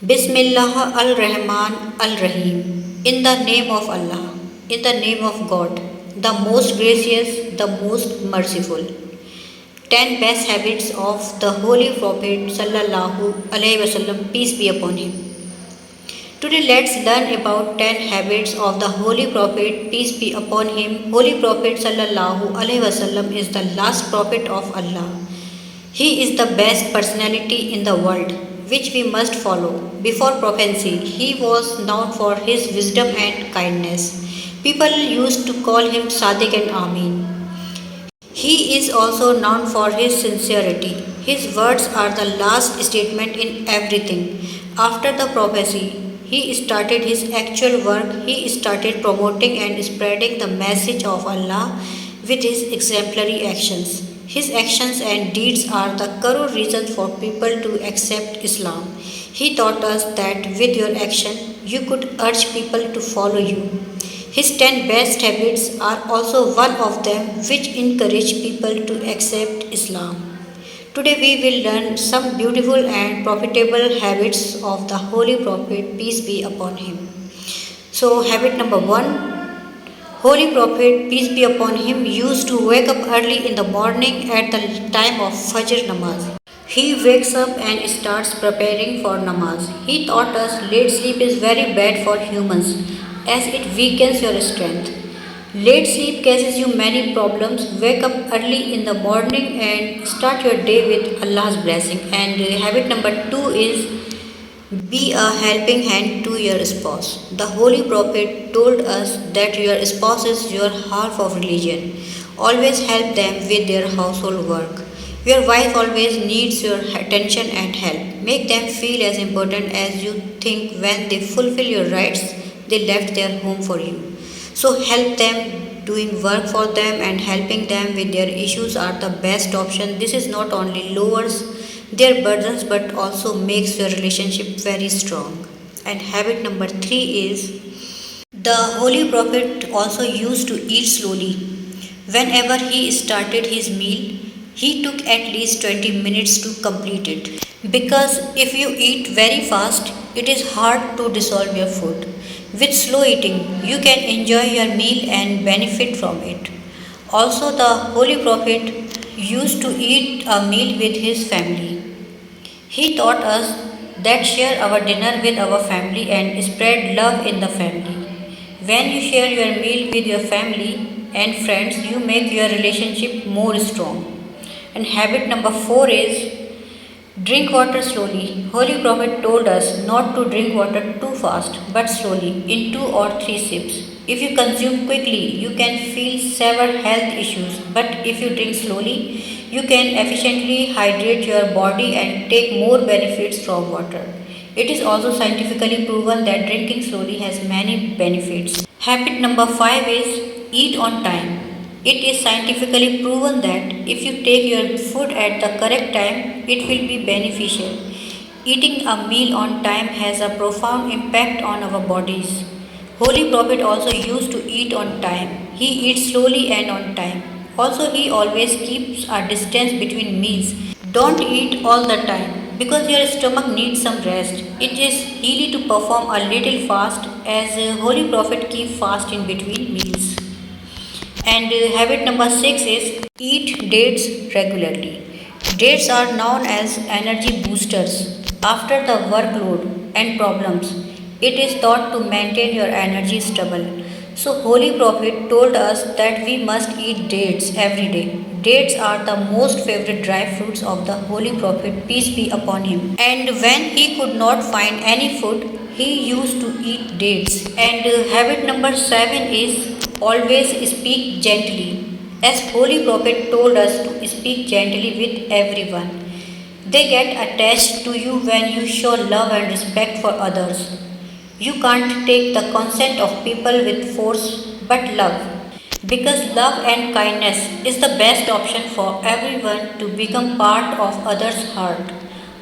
Bismillah al-Rahman al-Rahim. In the name of Allah, in the name of God, the most gracious, the most merciful. 10 best habits of the Holy Prophet Sallallahu Alaihi Wasallam, peace be upon him. Today let's learn about 10 habits of the Holy Prophet, peace be upon him. Holy Prophet Sallallahu Alaihi Wasallam is the last prophet of Allah. He is the best personality in the world, which we must follow. Before prophecy, he was known for his wisdom and kindness. People used to call him Sadiq and Amin. He is also known for his sincerity. His words are the last statement in everything. After the prophecy, he started his actual work. He started promoting and spreading the message of Allah with his exemplary actions. His actions and deeds are the core reason for people to accept Islam. He taught us that with your action, you could urge people to follow you. His 10 best habits are also one of them which encourage people to accept Islam. Today we will learn some beautiful and profitable habits of the Holy Prophet, peace be upon him. So, habit number 1, Holy Prophet, peace be upon him, used to wake up early in the morning at the time of Fajr namaz. He wakes up and starts preparing for namaz. He taught us late sleep is very bad for humans as it weakens your strength. Late sleep causes you many problems. Wake up early in the morning and start your day with Allah's blessing. And habit number 2 is be a helping hand to your spouse. The Holy Prophet told us that your spouse is your half of religion. Always help them with their household work. Your wife always needs your attention and help. Make them feel as important as you think when they fulfill your rights, they left their home for you. So help them doing work for them and helping them with their issues are the best option. This is not only lowers their burdens but also makes your relationship very strong. And habit number 3 is the Holy Prophet also used to eat slowly. Whenever he started his meal, he took at least 20 minutes to complete it. Because if you eat very fast, it is hard to dissolve your food. With slow eating, you can enjoy your meal and benefit from it. Also, the Holy Prophet used to eat a meal with his family. He taught us that share our dinner with our family and spread love in the family. When you share your meal with your family and friends, you make your relationship more strong. And habit number 4 is drink water slowly. Holy Prophet told us not to drink water too fast but slowly in 2 or 3 sips. If you consume quickly, you can feel severe health issues, but if you drink slowly, you can efficiently hydrate your body and take more benefits from water. It is also scientifically proven that drinking slowly has many benefits. Habit number 5 is eat on time. It is scientifically proven that if you take your food at the correct time, it will be beneficial. Eating a meal on time has a profound impact on our bodies. Holy Prophet also used to eat on time. He eats slowly and on time. Also, he always keeps a distance between meals. Don't eat all the time because your stomach needs some rest. It is easy to perform a little fast as Holy Prophet keep fast in between meals. And habit number 6 is eat dates regularly. Dates are known as energy boosters. After the workload and problems, it is thought to maintain your energy stable. So Holy Prophet told us that we must eat dates every day. Dates are the most favorite dry fruits of the Holy Prophet, peace be upon him. And when he could not find any food, he used to eat dates. And habit number 7 is always speak gently. As Holy Prophet told us to speak gently with everyone. They get attached to you when you show love and respect for others. You can't take the consent of people with force but love. Because love and kindness is the best option for everyone to become part of others' heart.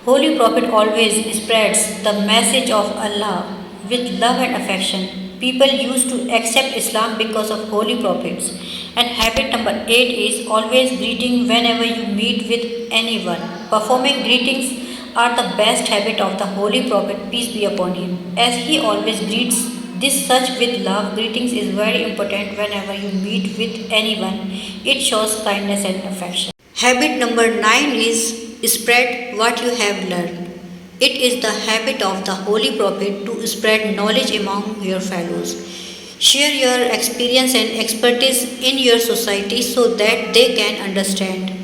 Holy Prophet always spreads the message of Allah with love and affection. People used to accept Islam because of holy prophets. And habit number 8 is always greeting whenever you meet with anyone. Performing greetings are the best habit of the Holy Prophet, peace be upon him, as he always greets this such with love. Greetings is very important whenever you meet with anyone. It shows kindness and affection. Habit number 9 is spread what you have learned. It is the habit of the Holy Prophet to spread knowledge among your fellows. Share your experience and expertise in your society so that they can understand.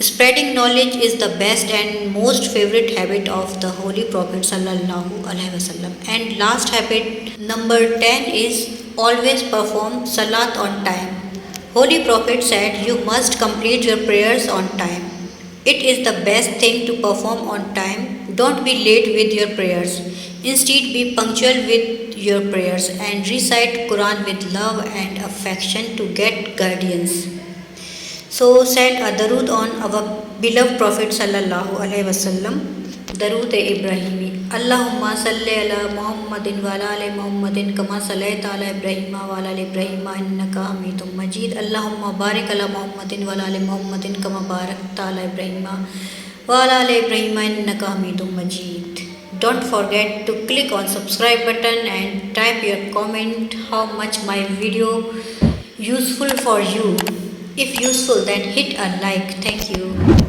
Spreading knowledge is the best and most favorite habit of the Holy Prophet sallallahu alaihi wasallam. And last habit number 10 is always perform salat on time. Holy Prophet said you must complete your prayers on time. It is the best thing to perform on time. Don't be late with your prayers. Instead, be punctual with your prayers and recite Quran with love and affection to get guidance. So send a darood on our beloved Prophet sallallahu alaihi wasallam. Darood Ibrahimi. Allahumma salli ala Muhammadin wa ala ali Muhammadin kama sallaita ala Ibrahim wa ala ali Ibrahim innaka Hamidum Majid. Allahumma barik ala Muhammadin wa ala ali Muhammadin kama barakta ala Ibrahim wa ala ali Ibrahim innaka Hamidum Majid. Don't forget to click on subscribe button and type your comment how much my video useful for you. If useful, then hit a like. Thank you.